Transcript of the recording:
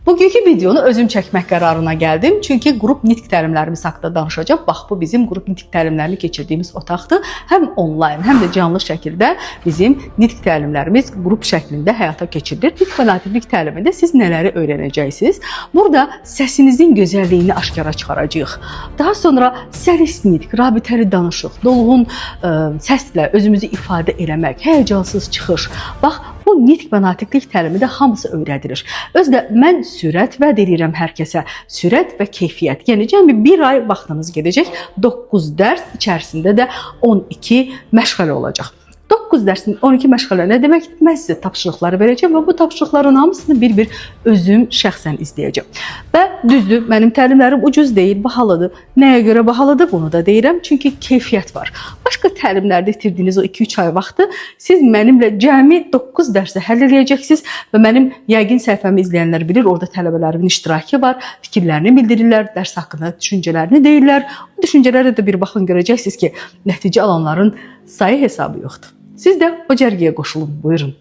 Bugünkü videonu özüm çəkmək qərarına gəldim. Çünki qrup nitq təlimlərimiz haqqında danışacağım. Bax, bu bizim qrup nitq təlimlərini keçirdiyimiz otaqdır. Həm onlayn, həm də canlı şəkildə bizim nitq təlimlərimiz qrup şəklində həyata keçirilir. Nitq və natiqlik təlimində siz nələri öyrənəcəksiniz? Burada səsinizin gözəlliyini aşkara çıxaracağıq. Daha sonra səlis nitq, rabitəli danışıq, dolğun səslə özümüzü ifadə eləmək, həyəcansız çıxış. Bax, bu nitq və natiqlik təlimi də hamısı öyrədilir. Özdə mən sürət vəd edirəm hər kəsə. Sürət və keyfiyyət. Yəni cəmi bir ay vaxtınız gedəcək. 9 dərs içərisində də 12 məşğələ olacaq. 9 dərsin 12 məşğələ nə demək? Mən sizə tapşırıqları verəcəm və bu tapşırıqların hamısını bir-bir özüm şəxsən izləyəcəm. Və düzdür, mənim təlimlərim ucuz deyil, bahalıdır. Nəyə görə bahalıdır? Bunu da deyirəm. Çünki keyfiyyət var. Başqa təlimlərdə itirdiyiniz o 2-3 ay vaxtı siz mənimlə cəmi 9 dərsə həll edəcəksiniz və mənim yəqin səhifəmi izləyənlər bilir, orada tələbələrimin iştirakı var, fikirlərini bildirirlər, dərs haqqında düşüncələrini deyirlər. O düşüncələrə də bir baxın, görəcəksiniz ki, nəticə alanların sayı hesabı yoxdur. Siz də o cərgəyə qoşulun, buyurun.